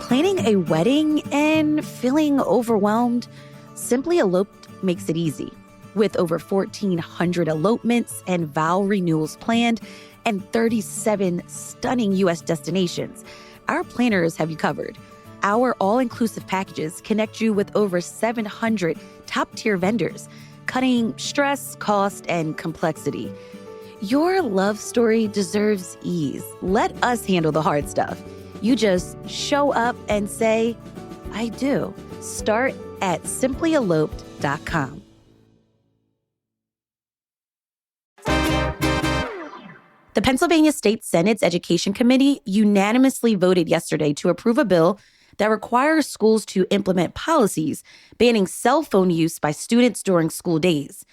Planning a wedding and feeling overwhelmed? Simply Eloped makes it easy. With over 1,400 elopements and vow renewals planned and 37 stunning U.S. destinations, our planners have you covered. Our all-inclusive packages connect you with over 700 top-tier vendors, cutting stress, cost, and complexity. Your love story deserves ease. Let us handle the hard stuff. You just show up and say, I do. Start at simplyeloped.com. The Pennsylvania State Senate's Education Committee unanimously voted yesterday to approve a bill that requires schools to implement policies banning cell phone use by students during school days.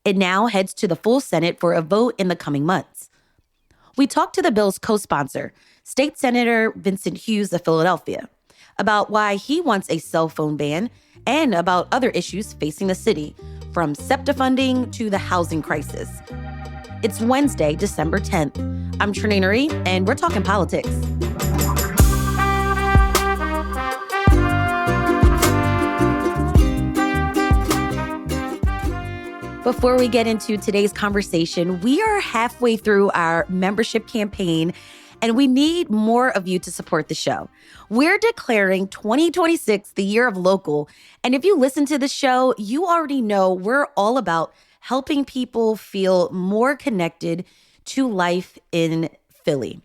It now heads to the full Senate for a vote in the coming months. We talked to the bill's co-sponsor, State Senator Vincent Hughes of Philadelphia, about why he wants a cell phone ban and about other issues facing the city, from SEPTA funding to the housing crisis. It's Wednesday, December 10th. I'm Trinae Nuri, and we're talking politics. Before we get into today's conversation, we are halfway through our membership campaign, and we need more of you to support the show. We're declaring 2026 the year of local, and if you listen to the show, you already know we're all about helping people feel more connected to life in Philly.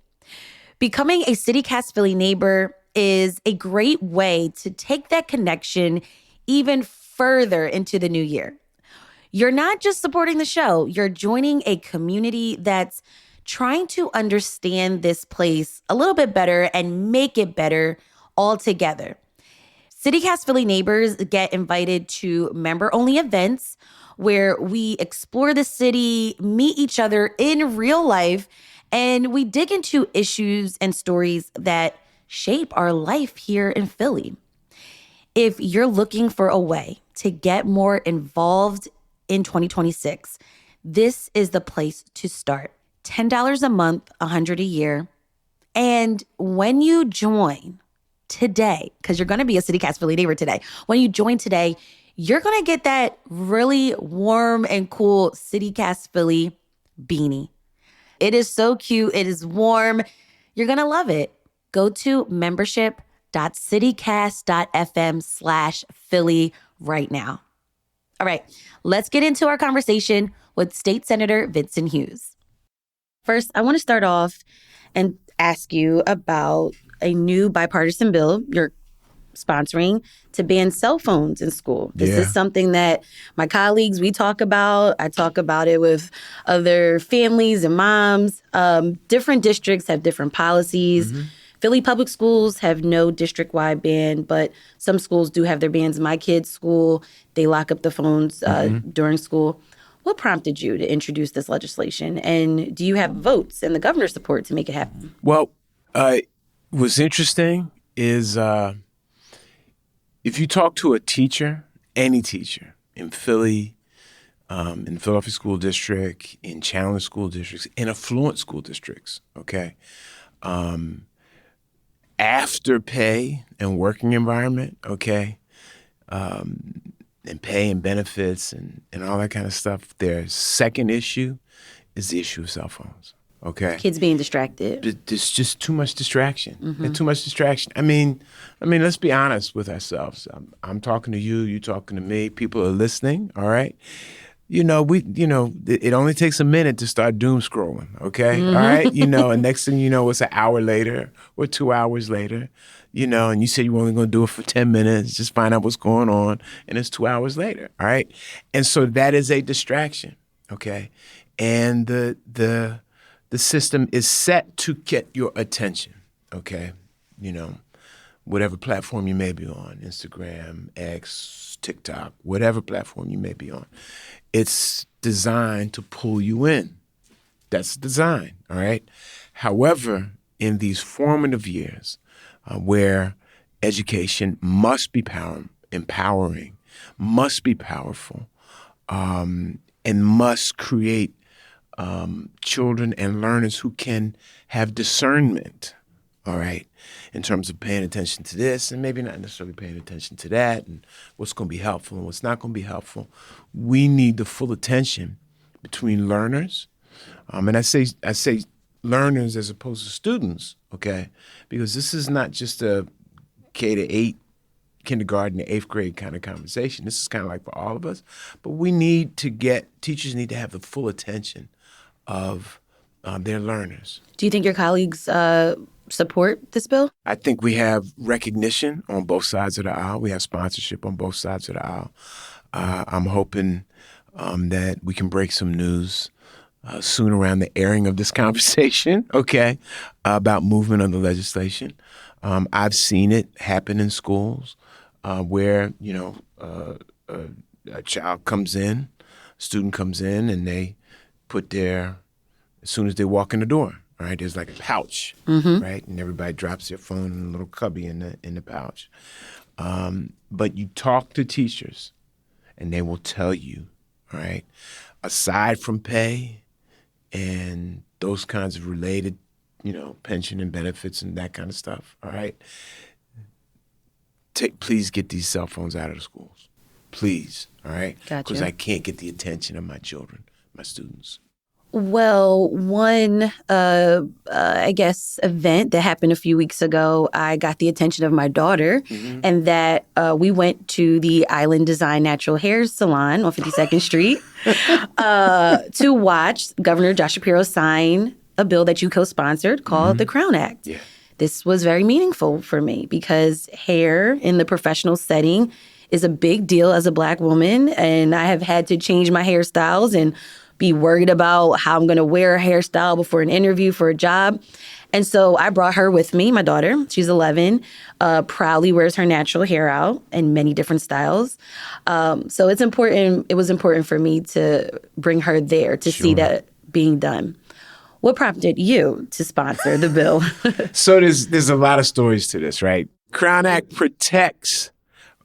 Becoming a CityCast Philly neighbor is a great way to take that connection even further into the new year. You're not just supporting the show, you're joining a community that's trying to understand this place a little bit better and make it better all together. CityCast Philly neighbors get invited to member-only events where we explore the city, meet each other in real life, and we dig into issues and stories that shape our life here in Philly. If you're looking for a way to get more involved in 2026, this is the place to start. $10 a month, $100 a year. And when you join today, because you're going to be a CityCast Philly neighbor today, when you join today, you're going to get that really warm and cool CityCast Philly beanie. It is so cute. It is warm. You're going to love it. Go to membership.citycast.fm/Philly right now. All right, let's get into our conversation with State Senator Vincent Hughes. First, I want to start off and ask you about a new bipartisan bill you're sponsoring to ban cell phones in school. This is something that my colleagues, we talk about. I talk about it with other families and moms. Different districts have different policies. Mm-hmm. Philly public schools have no district-wide ban, but some schools do have their bans. My kids' school, they lock up the phones during school. What prompted you to introduce this legislation? And do you have votes and the governor's support to make it happen? Well, what's interesting is if you talk to a teacher, any teacher in Philly, in Philadelphia School District, in Chandler School Districts, in affluent school districts, okay, after pay and working environment, okay, and pay and benefits and all that kind of stuff, their second issue is the issue of cell phones, okay? Kids being distracted. There's just too much distraction. And too much distraction. I mean, let's be honest with ourselves. I'm talking to you, you talking to me, people are listening, all right? It only takes a minute to start doom scrolling, okay? All right? And next thing you know, it's an hour later or 2 hours later, and you said you were only going to do it for 10 minutes, just find out what's going on, and it's 2 hours later, all right? And so that is a distraction, okay? And the system is set to get your attention, okay? Whatever platform you may be on, Instagram, X, TikTok, whatever platform you may be on. It's designed to pull you in. That's the design, all right? However, in these formative years where education must be empowering, must be powerful, and must create children and learners who can have discernment, all right, in terms of paying attention to this and maybe not necessarily paying attention to that and what's going to be helpful and what's not going to be helpful. We need the full attention between learners, and I say learners as opposed to students, okay, because this is not just a K to 8, kindergarten to 8th grade kind of conversation. This is kind of like for all of us, but teachers need to have the full attention of their learners. Do you think your colleagues support this bill? I think we have recognition on both sides of the aisle. We have sponsorship on both sides of the aisle. I'm hoping that we can break some news soon around the airing of this conversation, okay, about movement of the legislation. I've seen it happen in schools where, a child comes in, a student comes in, and they put as soon as they walk in the door, right, there's like a pouch, right, and everybody drops their phone in a little cubby in the pouch. But you talk to teachers, and they will tell you, all right, aside from pay and those kinds of related, pension and benefits and that kind of stuff, all right, please get these cell phones out of the schools. Please, all right? Gotcha. Because I can't get the attention of my children, my students. Well, one, event that happened a few weeks ago, I got the attention of my daughter, and that we went to the Island Design Natural Hair Salon on 52nd Street to watch Governor Josh Shapiro sign a bill that you co-sponsored called the Crown Act. Yeah. This was very meaningful for me because hair in the professional setting is a big deal as a Black woman, and I have had to change my hairstyles and be worried about how I'm going to wear a hairstyle before an interview for a job. And so I brought her with me, my daughter. She's 11, proudly wears her natural hair out in many different styles. So it's important. It was important for me to bring her there to see that being done. What prompted you to sponsor the bill? So there's a lot of stories to this, right? Crown Act protects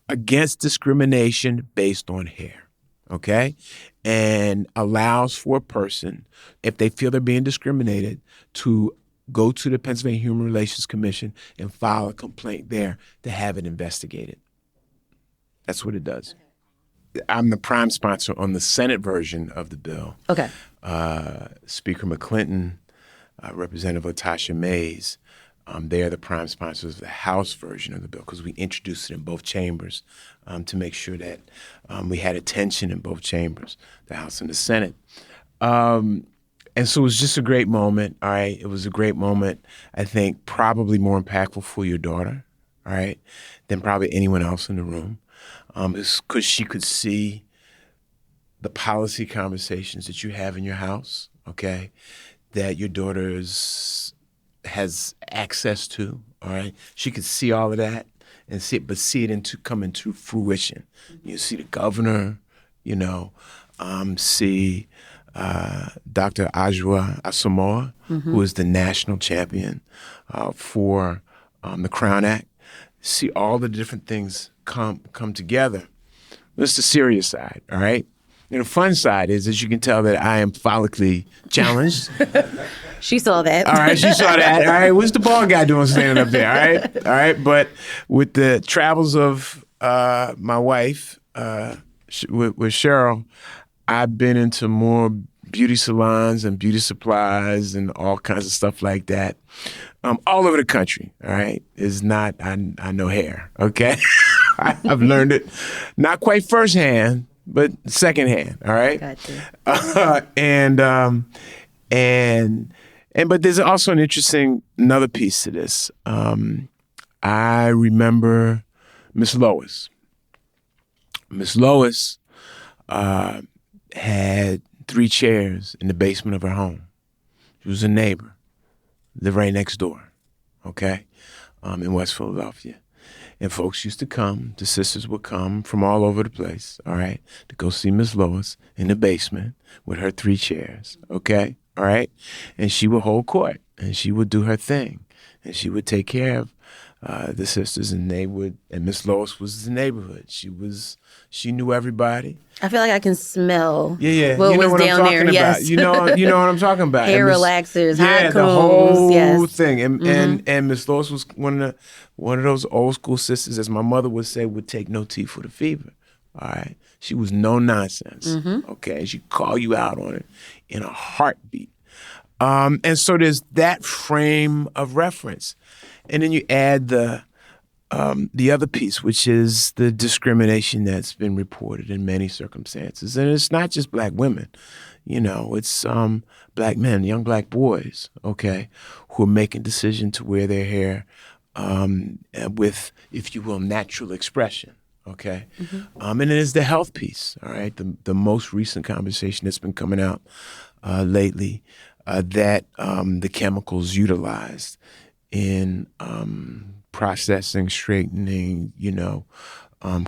against discrimination based on hair, okay? And allows for a person, if they feel they're being discriminated, to go to the Pennsylvania Human Relations Commission and file a complaint there to have it investigated. That's what it does. I'm the prime sponsor on the Senate version of the bill. Okay. Speaker McClinton, Representative Latasha Mays, they are the prime sponsors of the House version of the bill because we introduced it in both chambers to make sure that we had attention in both chambers, the House and the Senate. And so it was just a great moment, all right? It was a great moment, I think probably more impactful for your daughter, all right, than probably anyone else in the room. It's because she could see the policy conversations that you have in your house, okay, that your daughter has access to, all right? She could see all of that and see it come into fruition. You see the governor, see Dr. Ajwa Asamoah, who is the national champion for the Crown Act. See all the different things come together. That's the serious side, all right? And the fun side is, as you can tell, that I am follically challenged. She saw that. All right, she saw that. All right, what's the bald guy doing standing up there? All right. But with the travels of my wife, with Cheryl, I've been into more beauty salons and beauty supplies and all kinds of stuff like that, all over the country. All right, it's not I know hair. Okay, I've learned it, not quite firsthand, but secondhand. All right. Gotcha. But there's also another piece to this. I remember Miss Lois. Miss Lois had 3 chairs in the basement of her home. She was a neighbor, lived right next door, okay, in West Philadelphia. And folks used to come, the sisters would come from all over the place, all right, to go see Miss Lois in the basement with her 3 chairs, okay, all right? And she would hold court, and she would do her thing, and she would take care the sisters, and Miss Lois was the neighborhood. She knew everybody. I feel like I can smell Yeah. what You know was what I'm down talking there. about. Yes. You know what I'm talking about. Hair And relaxers, yeah, hot the combs. whole Yes. thing. And Miss Lois was one of those old school sisters, as my mother would say, would take no tea for the fever. All right. She was no nonsense. Okay. She'd call you out on it in a heartbeat. And so there's that frame of reference. And then you add the other piece, which is the discrimination that's been reported in many circumstances. And it's not just black women, it's black men, young black boys, okay, who are making decisions to wear their hair with, if you will, natural expression. Okay. And then there's the health piece. All right. The most recent conversation that's been coming out lately that the chemicals utilized in processing, straightening,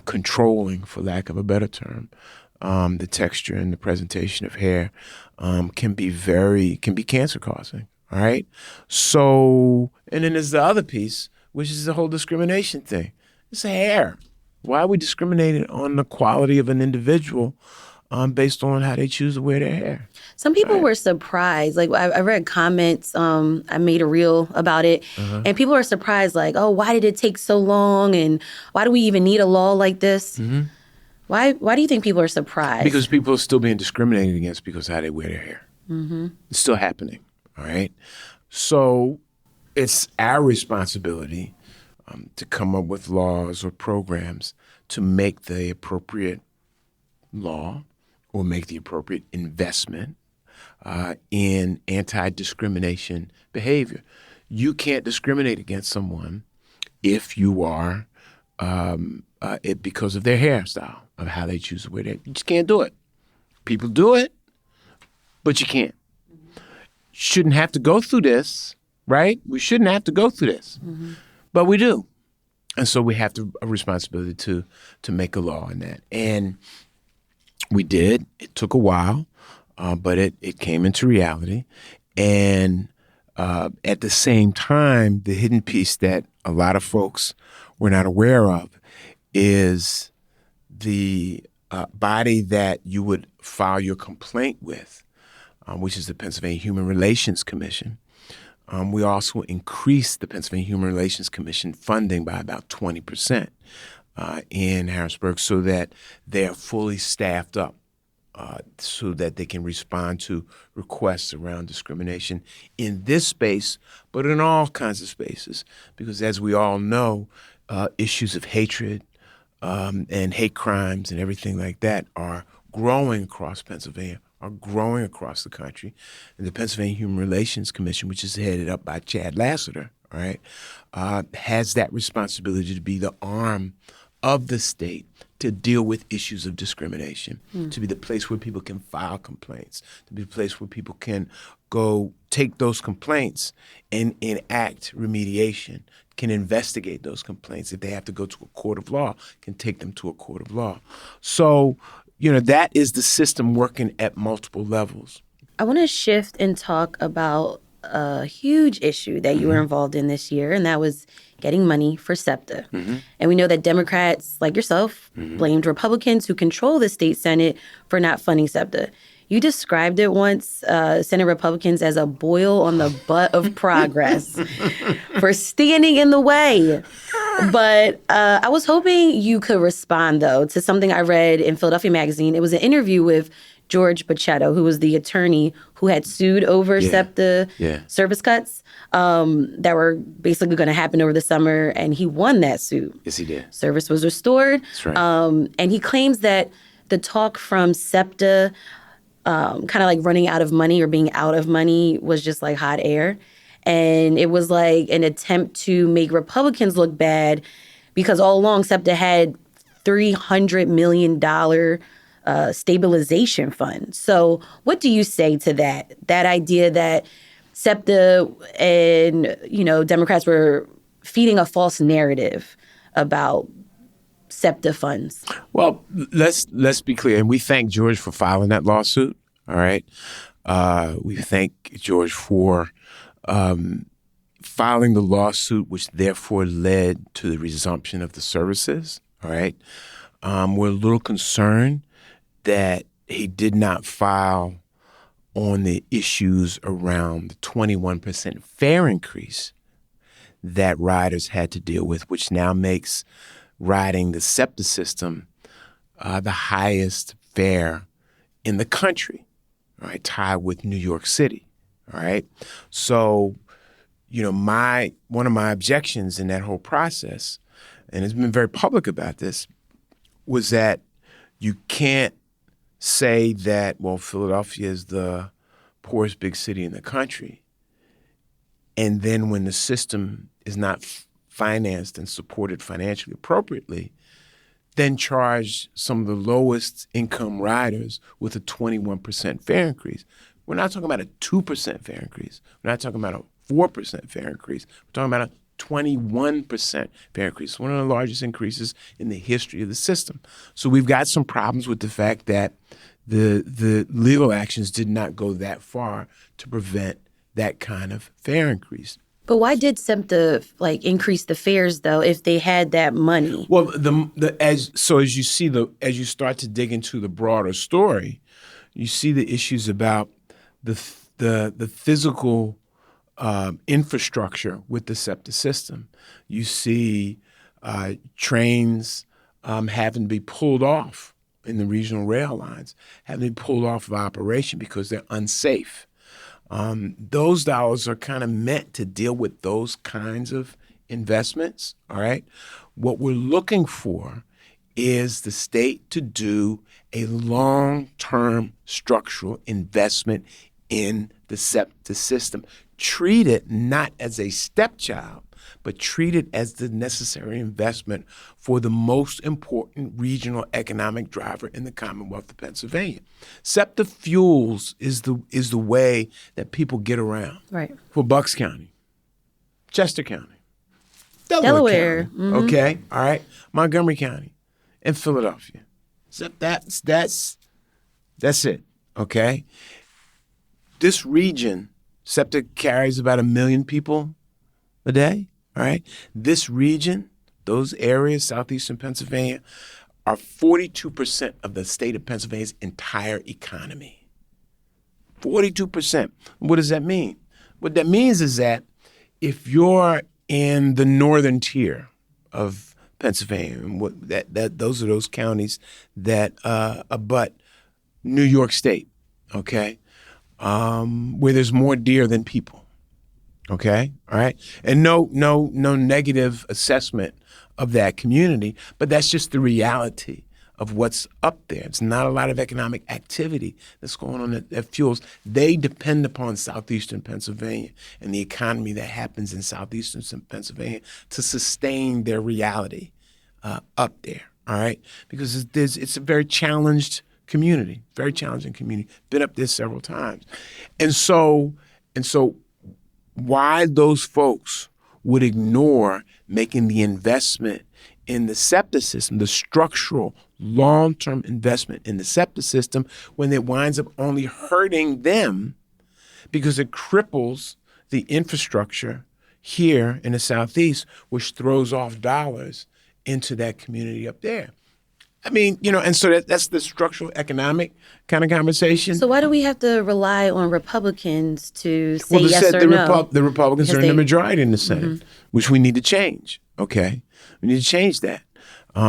controlling, for lack of a better term, the texture and the presentation of hair can be cancer causing. All right. So, and then there's the other piece, which is the whole discrimination thing. It's hair. Why are we discriminating on the quality of an individual based on how they choose to wear their hair? Some people were surprised. Like I read comments. I made a reel about it, and people were surprised. Like, oh, why did it take so long? And why do we even need a law like this? Why do you think people are surprised? Because people are still being discriminated against because of how they wear their hair. It's still happening. All right. So it's our responsibility to come up with laws or programs to make the appropriate law or make the appropriate investment in anti-discrimination behavior. You can't discriminate against someone if you are because of their hairstyle, of how they choose to wear their hair. You just can't do it. People do it, but you can't. Shouldn't have to go through this, right? We shouldn't have to go through this, but we do. And so we have a responsibility to make a law in that. And we did. It took a while, but it came into reality. And at the same time, the hidden piece that a lot of folks were not aware of is the body that you would file your complaint with, which is the Pennsylvania Human Relations Commission. We also increased the Pennsylvania Human Relations Commission funding by about 20% in Harrisburg so that they are fully staffed up so that they can respond to requests around discrimination in this space, but in all kinds of spaces. Because as we all know, issues of hatred and hate crimes and everything like that are growing across Pennsylvania, are growing across the country. And the Pennsylvania Human Relations Commission, which is headed up by Chad Lassiter, all right, has that responsibility to be the arm of the state to deal with issues of discrimination, to be the place where people can file complaints, to be the place where people can go take those complaints and enact remediation, can investigate those complaints. If they have to go to a court of law, can take them to a court of law. So, that is the system working at multiple levels. I want to shift and talk about a huge issue that you were involved in this year, and that was getting money for SEPTA. And we know that Democrats, like yourself, blamed Republicans who control the state Senate for not funding SEPTA. You described it once, Senate Republicans, as a boil on the butt of progress for standing in the way. But I was hoping you could respond, though, to something I read in Philadelphia Magazine. It was an interview with George Bachetto, who was the attorney who had sued over SEPTA service cuts that were basically going to happen over the summer, and he won that suit. Yes, he did. Service was restored. That's right. And he claims that the talk from SEPTA, kind of like running out of money or being out of money, was just like hot air. And it was like an attempt to make Republicans look bad because all along SEPTA had $300 million stabilization fund. So what do you say to that idea that SEPTA and, Democrats were feeding a false narrative about SEPTA funds? Well, let's be clear. And we thank George for filing that lawsuit. All right. We thank George for filing the lawsuit, which therefore led to the resumption of the services. All right. We're a little concerned that he did not file on the issues around the 21% fare increase that riders had to deal with, which now makes riding the SEPTA system the highest fare in the country, all right, tied with New York City, all right? So, one of my objections in that whole process, and it's been very public about this, was that you can't say that, well, Philadelphia is the poorest big city in the country, and then when the system is not financed and supported financially appropriately, then charge some of the lowest income riders with a 21% fare increase. We're not talking about a 2% fare increase. We're not talking about a 4% fare increase. We're talking about a 21% fare increase, one of the largest increases in the history of the system. So we've got some problems with the fact that the legal actions did not go that far to prevent that kind of fare increase. But why did SEPTA increase the fares though if they had that money? Well, as you start to dig into the broader story, you see the issues about the physical infrastructure with the SEPTA system. You see trains having to be pulled off in the regional rail lines, having to be pulled off of operation because they're unsafe. Those dollars are kind of meant to deal with those kinds of investments, all right? What we're looking for is the state to do a long-term structural investment in the SEPTA system. Treat it not as a stepchild, but treat it as the necessary investment for the most important regional economic driver in the Commonwealth of Pennsylvania. SEPTA fuels is the way that people get around. Right. For Bucks County, Chester County, Delaware County, mm-hmm. Okay, all right, Montgomery County, and Philadelphia. So that's it, okay? This region, SEPTA carries about 1 million people a day, all right? This region, those areas, southeastern Pennsylvania, are 42% of the state of Pennsylvania's entire economy. 42%. What does that mean? What that means is that if you're in the northern tier of Pennsylvania, and those are those counties that abut New York State, okay, where there's more deer than people, okay, all right, and no negative assessment of that community, but that's just the reality of what's up there. It's not a lot of economic activity that's going on that fuels. They depend upon southeastern Pennsylvania and the economy that happens in southeastern Pennsylvania to sustain their reality up there, all right? Because it's a very challenged community, very challenging community. Been up there several times. And so why those folks would ignore making the investment in the SEPTA system, the structural long-term investment in the SEPTA system, when it winds up only hurting them because it cripples the infrastructure here in the Southeast, which throws off dollars into that community up there. I mean, and so that's the structural economic kind of conversation. So why do we have to rely on Republicans to say yes or no? The Republicans are in the majority in the Senate, which we need to change, okay? We need to change that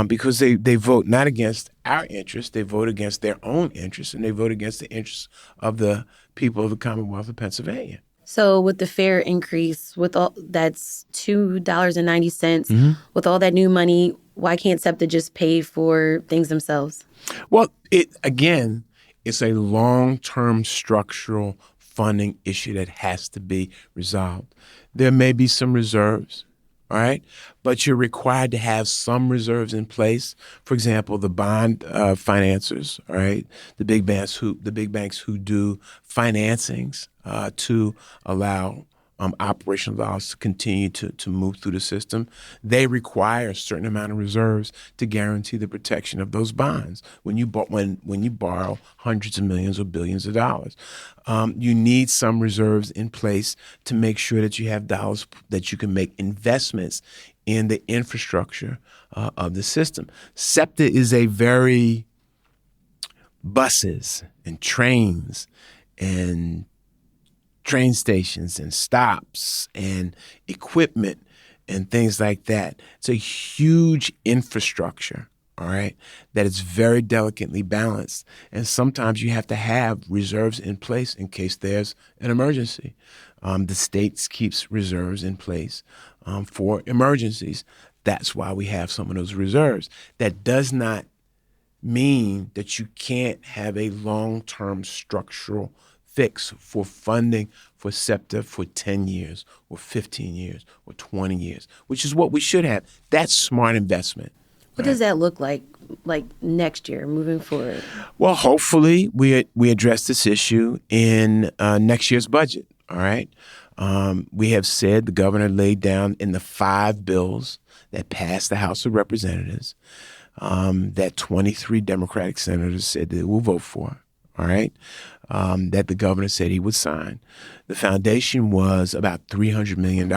because they vote not against our interests, they vote against their own interests, and they vote against the interests of the people of the Commonwealth of Pennsylvania. So with the fare increase, with all that's $2.90, with all that new money, why can't SEPTA just pay for things themselves? Well, it's a long-term structural funding issue that has to be resolved. There may be some reserves, all right, but you're required to have some reserves in place. For example, the bond financiers, all right, the big banks who do financings to allow operational dollars to continue to move through the system. They require a certain amount of reserves to guarantee the protection of those bonds. When you borrow hundreds of millions or billions of dollars, you need some reserves in place to make sure that you have dollars that you can make investments in the infrastructure of the system. SEPTA is a very buses and trains and train stations and stops and equipment and things like that. It's a huge infrastructure, all right, that is very delicately balanced. And sometimes you have to have reserves in place in case there's an emergency. The states keeps reserves in place for emergencies. That's why we have some of those reserves. That does not mean that you can't have a long-term structural fix for funding for SEPTA for 10 years or 15 years or 20 years, which is what we should have. That's smart investment. What does that look like next year, moving forward? Well, hopefully we address this issue in next year's budget, all right? We have said, the governor laid down in the 5 bills that passed the House of Representatives that 23 Democratic senators said they will vote for, all right, that the governor said he would sign. The foundation was about $300 million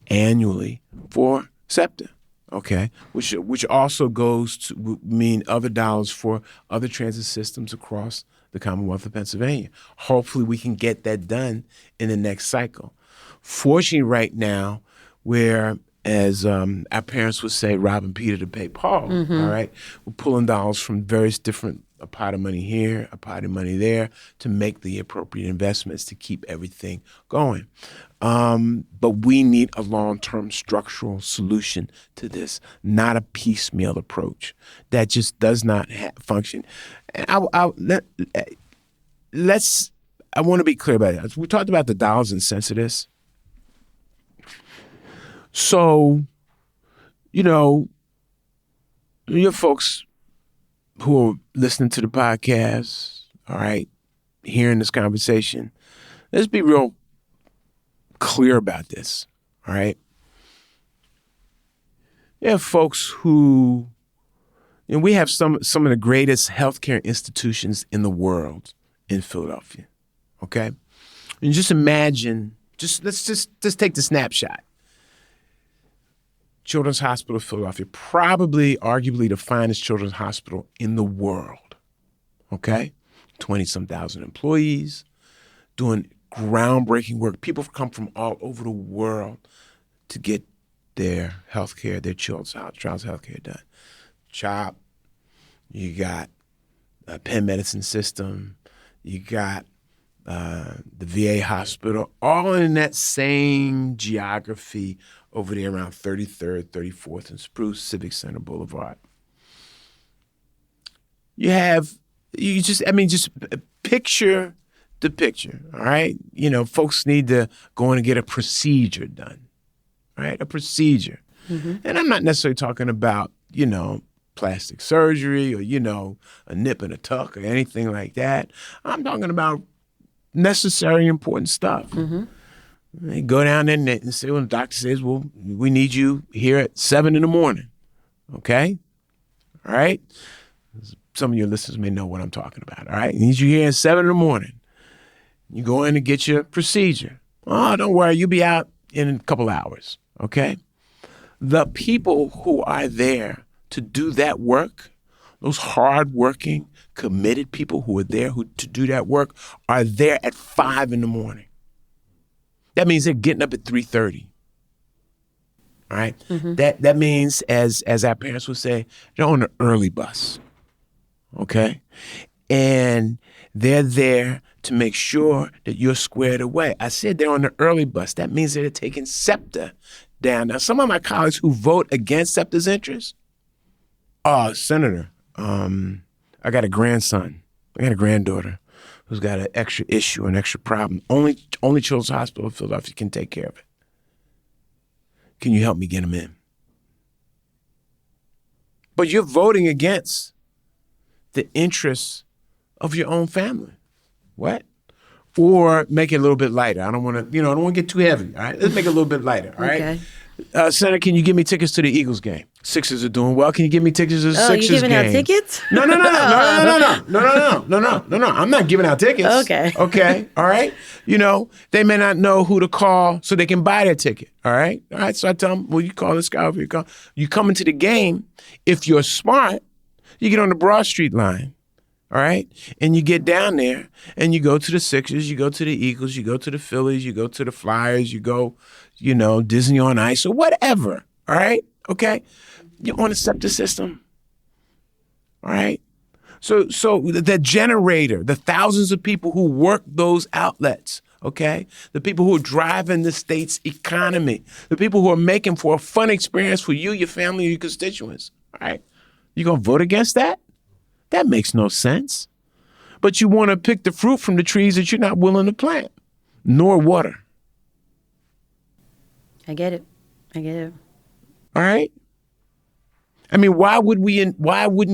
annually for SEPTA, okay, which also goes to mean other dollars for other transit systems across the Commonwealth of Pennsylvania. Hopefully we can get that done in the next cycle. Fortunately, right now, where, as our parents would say, robbing Peter to pay Paul, all right? We're pulling dollars from various different, a pot of money here, a pot of money there, to make the appropriate investments to keep everything going. But we need a long-term structural solution to this, not a piecemeal approach that just does not function. And I want to be clear about it. We talked about the dollars and cents of this. So, your folks who are listening to the podcast, all right, hearing this conversation, let's be real clear about this, all right? You have folks who, we have some of the greatest healthcare institutions in the world in Philadelphia, okay? And just imagine, let's take the snapshot. Children's Hospital of Philadelphia, probably, arguably the finest children's hospital in the world, okay? 20-some thousand employees doing groundbreaking work. People come from all over the world to get their health care, their child's health care done. CHOP, you got a Penn Medicine System, you got the VA hospital, all in that same geography over there around 33rd, 34th, and Spruce Civic Center Boulevard. Just picture the picture, all right? Folks need to go in and get a procedure done, right? A procedure. Mm-hmm. And I'm not necessarily talking about, plastic surgery or, a nip and a tuck or anything like that. I'm talking about necessary, important stuff. Mm-hmm. They go down there and say, well, the doctor says, well, we need you here at 7 a.m, okay? All right? Some of your listeners may know what I'm talking about, all right? I need you here at 7 a.m. You go in and get your procedure. Oh, don't worry, you'll be out in a couple hours, okay? The people who are there to do that work, those hard-working, committed people who are there to do that work, are there at 5 a.m. That means they're getting up at 3:30. All right? Mm-hmm. That means, as our parents would say, they're on an early bus. Okay? And they're there to make sure that you're squared away. I said they're on the early bus. That means that they're taking SEPTA down. Now, some of my colleagues who vote against SEPTA's interests, Senator, I got a grandson. I got a granddaughter who's got an extra issue, an extra problem. Only Children's Hospital of Philadelphia can take care of it. Can you help me get him in? But you're voting against the interests of your own family. What? or make it a little bit lighter. I don't want to, I don't want to get too heavy. All right, let's make it a little bit lighter. All right. Okay. Senator, can you give me tickets to the Eagles game? Sixers are doing well. Can you give me tickets to the Sixers game? Oh, you giving out tickets? No. I'm not giving out tickets. Okay. Okay. All right. They may not know who to call so they can buy their ticket. All right. All right. So I tell them, well, you call this guy over. You come into the game. If you're smart, you get on the Broad Street line. All right. And you get down there and you go to the Sixers, you go to the Eagles, you go to the Phillies, you go to the Flyers, you go, Disney on Ice or whatever. All right. Okay. You're on the SEPTA system. All right. So the generator, the thousands of people who work those outlets, okay, the people who are driving the state's economy, the people who are making for a fun experience for you, your family, your constituents. All right. You going to vote against that? That makes no sense. But you want to pick the fruit from the trees that you're not willing to plant, nor water. I get it. All right? I mean, why wouldn't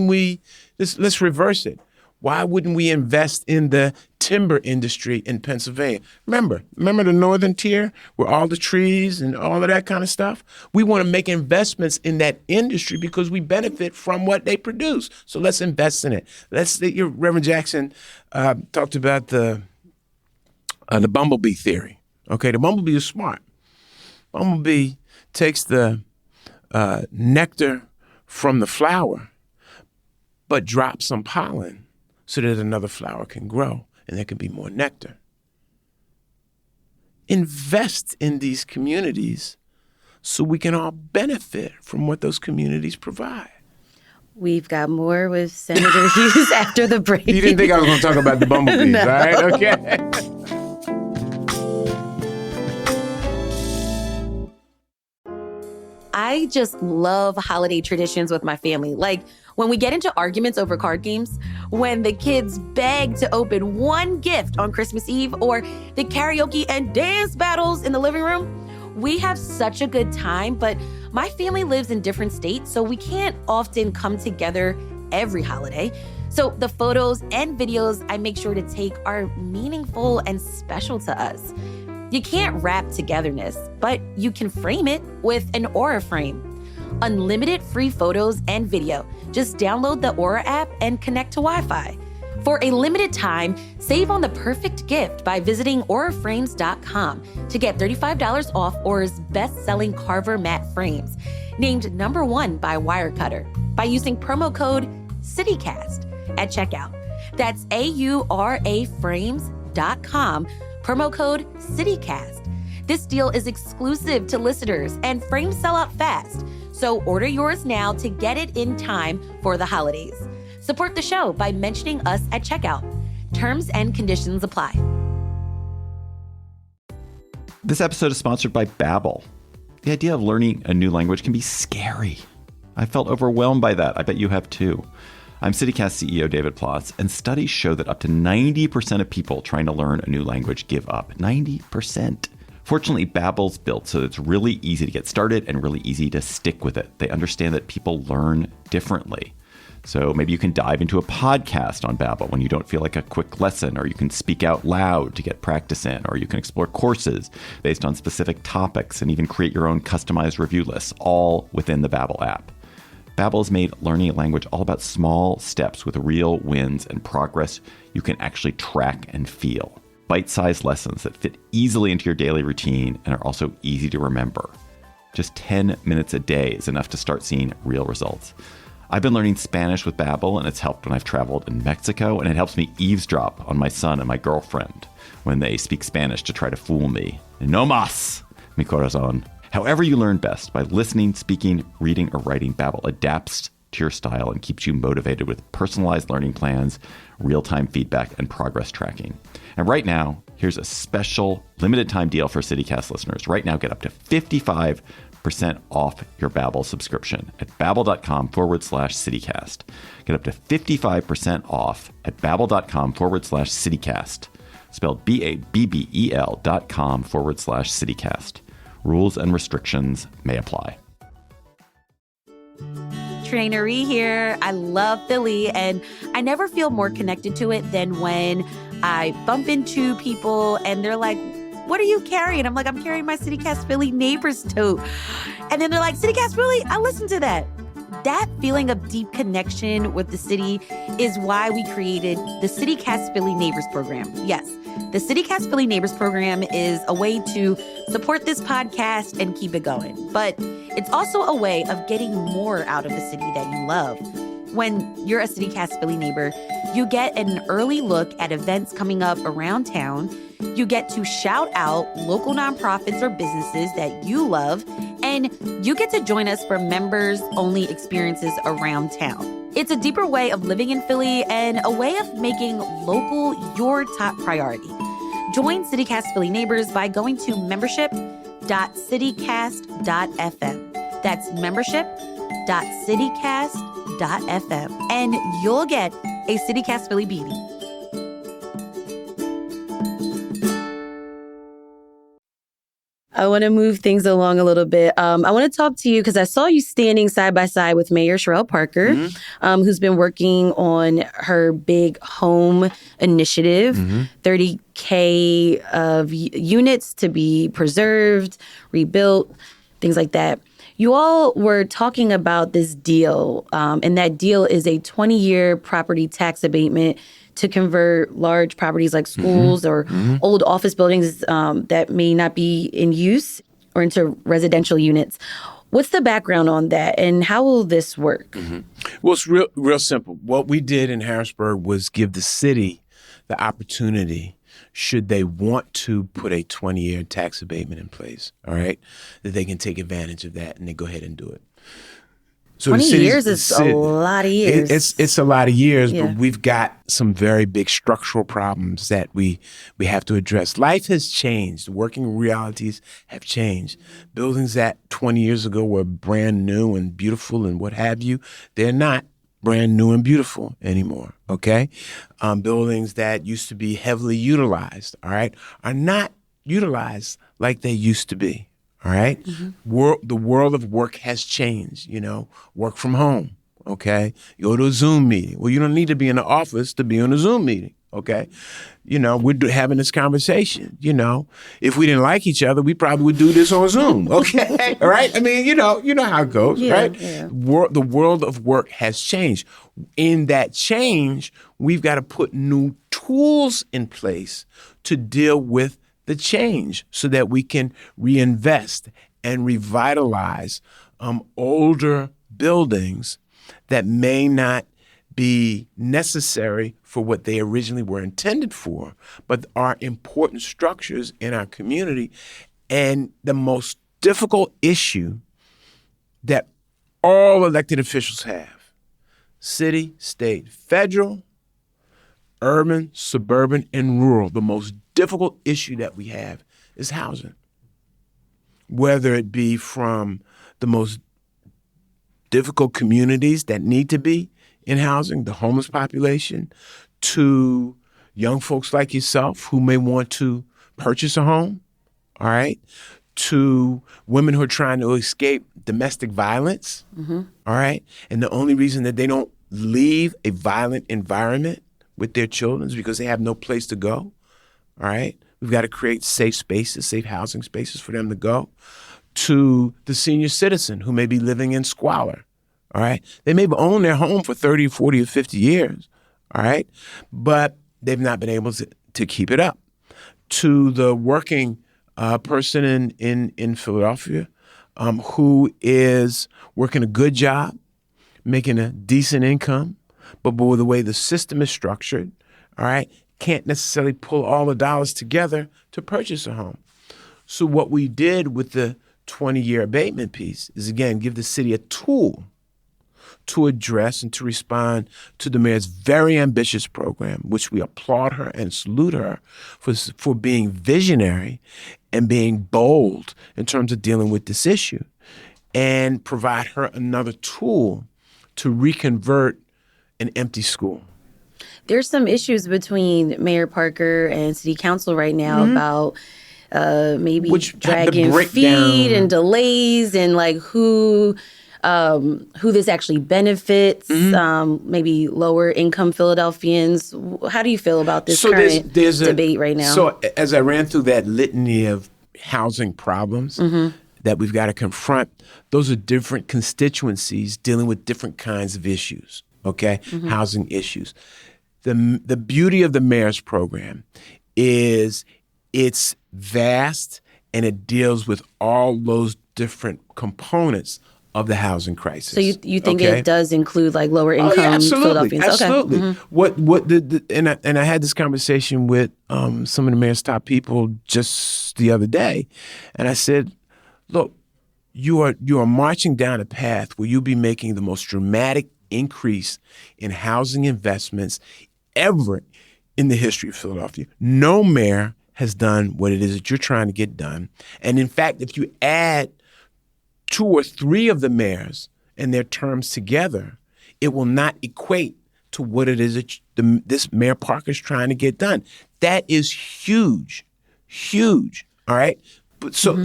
we, let's reverse it. Why wouldn't we invest in the timber industry in Pennsylvania? Remember the northern tier where all the trees and all of that kind of stuff? We want to make investments in that industry because we benefit from what they produce. So let's invest in it. Reverend Jackson talked about the bumblebee theory. Okay, the bumblebee is smart. Bumblebee takes the nectar from the flower, but drops some pollen so that another flower can grow and there can be more nectar. Invest in these communities so we can all benefit from what those communities provide. We've got more with Senator Hughes after the break. You didn't think I was going to talk about the bumblebees, No. All right? Okay. I just love holiday traditions with my family. Like when we get into arguments over card games, when the kids beg to open one gift on Christmas Eve, or the karaoke and dance battles in the living room. We have such a good time, but my family lives in different states, so we can't often come together every holiday. So the photos and videos I make sure to take are meaningful and special to us. You can't wrap togetherness, but you can frame it with an Aura frame. Unlimited free photos and video. Just download the Aura app and connect to Wi-Fi. For a limited time, save on the perfect gift by visiting auraframes.com to get $35 off Aura's best-selling Carver matte frames, named #1 by Wirecutter, by using promo code CityCast at checkout. That's auraframes.com, promo code CityCast. This deal is exclusive to listeners and frames sell out fast, so order yours now to get it in time for the holidays. Support the show by mentioning us at checkout. Terms and conditions apply. This episode is sponsored by Babbel. The idea of learning a new language can be scary. I felt overwhelmed by that. I bet you have too. I'm CityCast CEO David Plotz, and studies show that up to 90% of people trying to learn a new language give up. 90%. Fortunately, Babbel's built so that it's really easy to get started and really easy to stick with it. They understand that people learn differently. So maybe you can dive into a podcast on Babbel when you don't feel like a quick lesson, or you can speak out loud to get practice in, or you can explore courses based on specific topics and even create your own customized review lists, all within the Babbel app. Babbel has made learning a language all about small steps with real wins and progress you can actually track and feel. Bite-sized lessons that fit easily into your daily routine and are also easy to remember. Just 10 minutes a day is enough to start seeing real results. I've been learning Spanish with Babbel, and it's helped when I've traveled in Mexico, and it helps me eavesdrop on my son and my girlfriend when they speak Spanish to try to fool me. No más, mi corazón. However you learn best, by listening, speaking, reading, or writing, Babbel adapts to your style and keeps you motivated with personalized learning plans, real-time feedback, and progress tracking. And right now, here's a special limited time deal for CityCast listeners. Right now, get up to 55% off your Babbel subscription at babbel.com/CityCast. Get up to 55% off at babbel.com/CityCast. Spelled BABBEL.com/CityCast. Rules and restrictions may apply. Trainery here. I love Philly, and I never feel more connected to it than when I bump into people and they're like, what are you carrying? I'm like, I'm carrying my CityCast Philly Neighbors tote. And then they're like, CityCast Philly? I listened to that. That feeling of deep connection with the city is why we created the CityCast Philly Neighbors program. Yes, the CityCast Philly Neighbors program is a way to support this podcast and keep it going. But it's also a way of getting more out of the city that you love. When you're a CityCast Philly neighbor, you get an early look at events coming up around town. You get to shout out local nonprofits or businesses that you love, and you get to join us for members-only experiences around town. It's a deeper way of living in Philly and a way of making local your top priority. Join CityCast Philly Neighbors by going to membership.citycast.fm. That's membership.citycast.fm, and you'll get a CityCast Philly beanie. I want to move things along a little bit. I want to talk to you because I saw you standing side by side with Mayor Sherrell Parker, who's been working on her big home initiative, 30K of units to be preserved, rebuilt, things like that. You all were talking about this deal, and that deal is a 20-year property tax abatement to convert large properties like schools or old office buildings that may not be in use or into residential units. What's the background on that, and how will this work? Well, it's real simple. What we did in Harrisburg was give the city the opportunity, should they want to put a 20-year tax abatement in place, all right, that they can take advantage of that and they go ahead and do it. So 20 years is a lot of years. It's a lot of years, but we've got some very big structural problems that we have to address. Life has changed. Working realities have changed. Buildings that 20 years ago were brand new and beautiful and what have you, they're not brand new and beautiful anymore, okay? Buildings that used to be heavily utilized, all right, are not utilized like they used to be. All right. The world of work has changed, work from home. OK, you go to a Zoom meeting. Well, you don't need to be in the office to be on a Zoom meeting. OK, we're having this conversation. If we didn't like each other, we probably would do this on Zoom. OK, all right. I mean, you know how it goes, right? Yeah. The world of work has changed. In that change, we've got to put new tools in place to deal with the change so that we can reinvest and revitalize older buildings that may not be necessary for what they originally were intended for, but are important structures in our community. And the most difficult issue that all elected officials have, city, state, federal, urban, suburban, and rural, the most difficult issue that we have is housing. Whether it be from the most difficult communities that need to be in housing, the homeless population, to young folks like yourself who may want to purchase a home, all right, to women who are trying to escape domestic violence, all right, and the only reason that they don't leave a violent environment with their children is because they have no place to go. All right. We've got to create safe spaces, safe housing spaces for them to go. To the senior citizen who may be living in squalor. All right. They may have owned their home for 30, 40, or 50 years. All right. But they've not been able to keep it up. To the working person in Philadelphia who is working a good job, making a decent income, but with the way the system is structured, all right, can't necessarily pull all the dollars together to purchase a home. So what we did with the 20-year abatement piece is, again, give the city a tool to address and to respond to the mayor's very ambitious program, which we applaud her and salute her for being visionary and being bold in terms of dealing with this issue, and provide her another tool to reconvert an empty school. There's some issues between Mayor Parker and City Council right now about maybe dragging feet and delays and like who who this actually benefits, maybe lower income Philadelphians. How do you feel about this current debate right now? So as I ran through that litany of housing problems that we've got to confront, those are different constituencies dealing with different kinds of issues, okay? Housing issues. The beauty of the mayor's program is it's vast and it deals with all those different components of the housing crisis. So you think it does include like lower income Philadelphians? Absolutely. Okay. What I had this conversation with some of the mayor's top people just the other day, and I said, look, you are marching down a path where you'll be making the most dramatic increase in housing investments ever in the history of Philadelphia. No mayor has done what it is that you're trying to get done. And in fact, if you add 2 or 3 of the mayors and their terms together, it will not equate to what it is that this Mayor Parker is trying to get done. That is huge, huge. All right. But so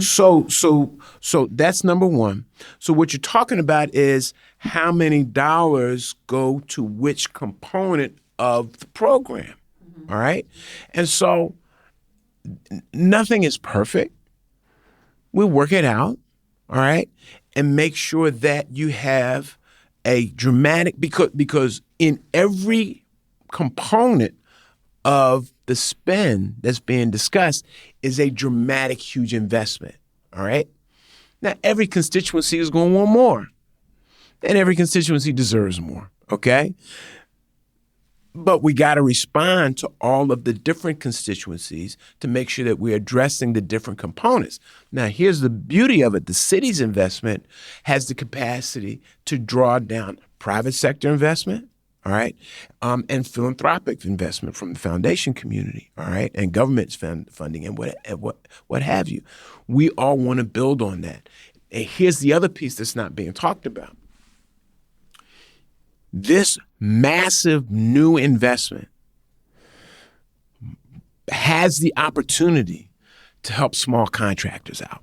that's number one. So what you're talking about is how many dollars go to which component of the program. All right. And so nothing is perfect. We'll work it out. All right, and make sure that you have a dramatic, because in every component of the spend that's being discussed is a dramatic, huge investment. All right. Now, every constituency is going to want more, and every constituency deserves more. Okay. But we got to respond to all of the different constituencies to make sure that we're addressing the different components. Now, here's the beauty of it. The city's investment has the capacity to draw down private sector investment, all right, and philanthropic investment from the foundation community, all right, and government's funding and what have you. We all want to build on that. And here's the other piece that's not being talked about. This massive new investment has the opportunity to help small contractors out,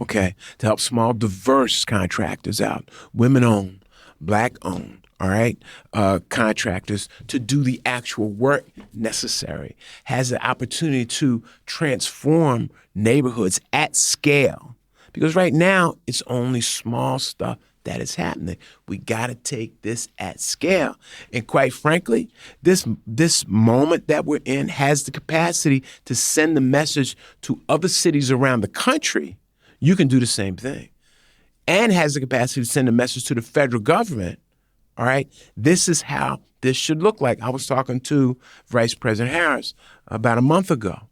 okay? To help small, diverse contractors out, women-owned, Black-owned, all right? Contractors to do the actual work necessary. Has the opportunity to transform neighborhoods at scale. Because right now, it's only small stuff that is happening. We got to take this at scale. And quite frankly, this moment that we're in has the capacity to send the message to other cities around the country. You can do the same thing. And has the capacity to send a message to the federal government. All right, this is how this should look like. I was talking to Vice President Harris about a month ago,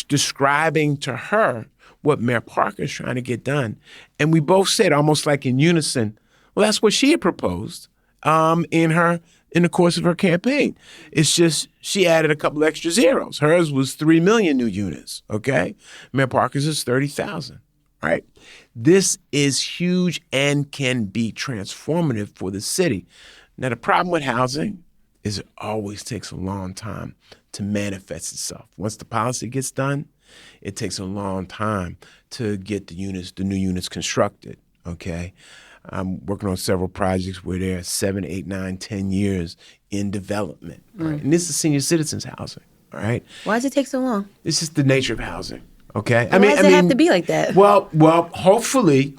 describing to her what Mayor Parker is trying to get done. And we both said, almost like in unison, well, that's what she had proposed in the course of her campaign. It's just she added a couple extra zeros. Hers was 3 million new units, okay? Mayor Parker's is 30,000, right? This is huge and can be transformative for the city. Now, the problem with housing is it always takes a long time to manifest itself. Once the policy gets done, it takes a long time to get the new units constructed, okay? I'm working on several projects where they're 7, 8, 9, 10 years in development, right? And this is senior citizens housing, all right? Why does it take so long? It's just the nature of housing, okay? Why does it have to be like that? Well, hopefully,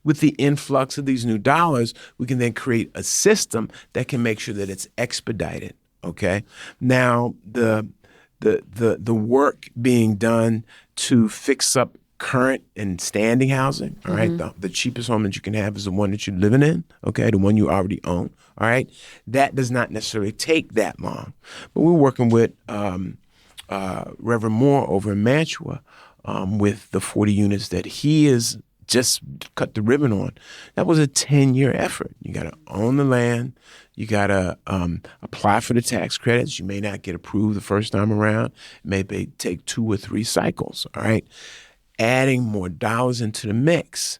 with the influx of these new dollars, we can then create a system that can make sure that it's expedited, okay? Now, the work being done to fix up current and standing housing, all right? The cheapest home that you can have is the one that you're living in, okay? The one you already own, all right? That does not necessarily take that long. But we're working with Reverend Moore over in Mantua with the 40 units that he has just cut the ribbon on. That was a 10-year effort. You got to own the land. You got to apply for the tax credits. You may not get approved the first time around. It may take 2 or 3 cycles, all right? Adding more dollars into the mix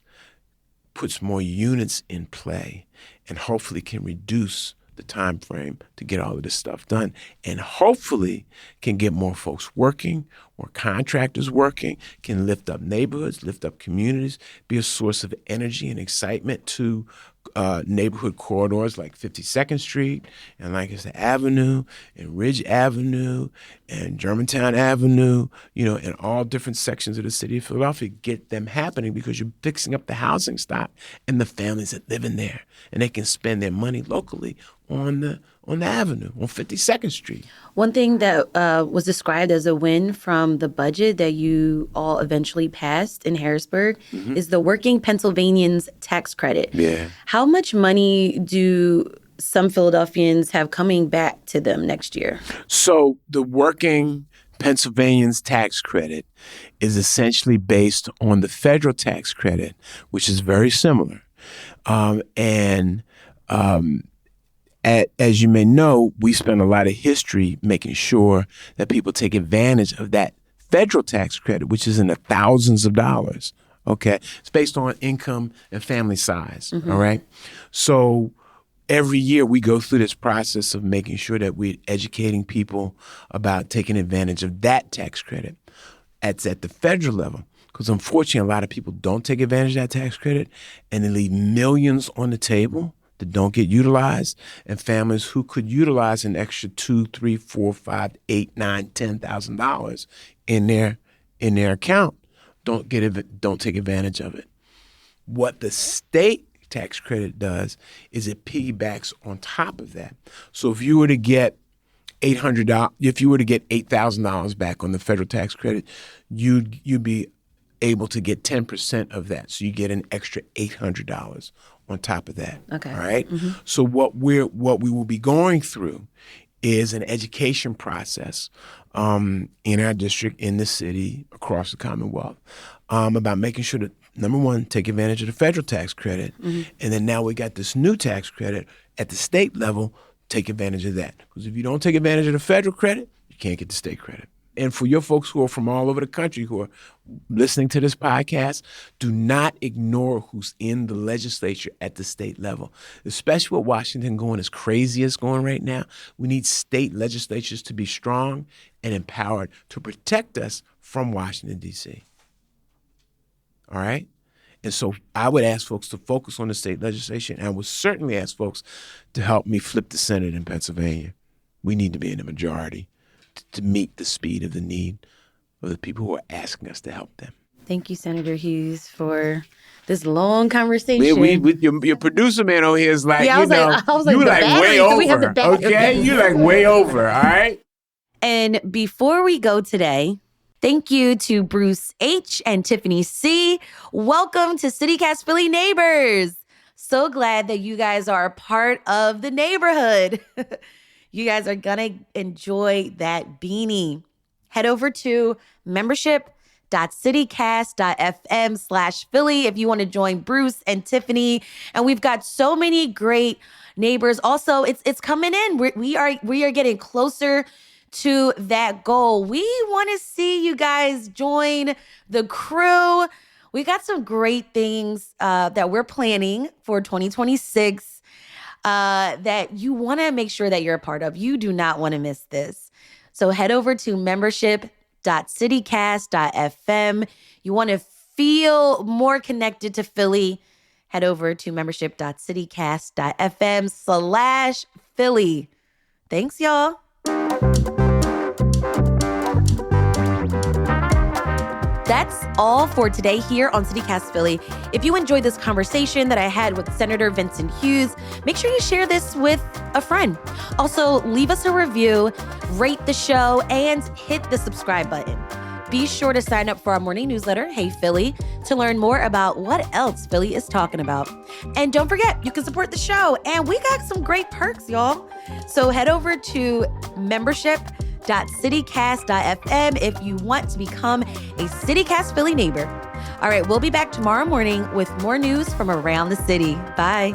puts more units in play and hopefully can reduce the time frame to get all of this stuff done, and hopefully can get more folks working, more contractors working, can lift up neighborhoods, lift up communities, be a source of energy and excitement to neighborhood corridors like 52nd Street and Lancaster Avenue and Ridge Avenue and Germantown Avenue, in all different sections of the city of Philadelphia. Get them happening because you're fixing up the housing stock and the families that live in there, and they can spend their money locally on the avenue, on 52nd Street. One thing that was described as a win from the budget that you all eventually passed in Harrisburg is the Working Pennsylvanians tax credit. Yeah. How much money do some Philadelphians have coming back to them next year? So the Working Pennsylvanians tax credit is essentially based on the federal tax credit, which is very similar. As you may know, we spend a lot of history making sure that people take advantage of that federal tax credit, which is in the thousands of dollars. Okay. It's based on income and family size. All right. So every year we go through this process of making sure that we're educating people about taking advantage of that tax credit. It's at the federal level. Because unfortunately, a lot of people don't take advantage of that tax credit, and they leave millions on the table that don't get utilized, and families who could utilize an extra $2, $3, $4, $5, $8, $9, $10,000 in their account don't take advantage of it. What the state tax credit does is it piggybacks on top of that. So if you were to get $8,000 back on the federal tax credit, you'd be able to get 10% of that. So you get an extra $800 on top of that. Okay. All right. So what we will be going through is an education process in our district, in the city, across the Commonwealth, about making sure that, number one, take advantage of the federal tax credit. And then now we got this new tax credit at the state level, take advantage of that. Because if you don't take advantage of the federal credit, you can't get the state credit. And for your folks who are from all over the country who are listening to this podcast, do not ignore who's in the legislature at the state level, especially with Washington going as crazy as going right now. We need state legislatures to be strong and empowered to protect us from Washington, D.C. All right? And so I would ask folks to focus on the state legislation, and I would certainly ask folks to help me flip the Senate in Pennsylvania. We need to be in the majority to meet the speed of the need of the people who are asking us to help them. Thank you, Senator Hughes, for this long conversation. Your producer man over here is like, I was like, you like way over. We have the battery. Okay? You like way over, all right? And before we go today, thank you to Bruce H. and Tiffany C. Welcome to CityCast Philly Neighbors. So glad that you guys are a part of the neighborhood. You guys are going to enjoy that beanie. Head over to membership.citycast.fm/Philly if you want to join Bruce and Tiffany. And we've got so many great neighbors. Also, it's coming in. We are getting closer to that goal. We want to see you guys join the crew. We got some great things that we're planning for 2026. That you want to make sure that you're a part of. You do not want to miss this. So head over to membership.citycast.fm. You want to feel more connected to Philly, head over to membership.citycast.fm/Philly. Thanks, y'all. That's all for today here on CityCast Philly. If you enjoyed this conversation that I had with Senator Vincent Hughes, make sure you share this with a friend. Also, leave us a review, rate the show, and hit the subscribe button. Be sure to sign up for our morning newsletter, Hey Philly, to learn more about what else Philly is talking about. And don't forget, you can support the show, and we got some great perks, y'all. So head over to membership.citycast.fm if you want to become a CityCast Philly neighbor. All right, we'll be back tomorrow morning with more news from around the city. Bye.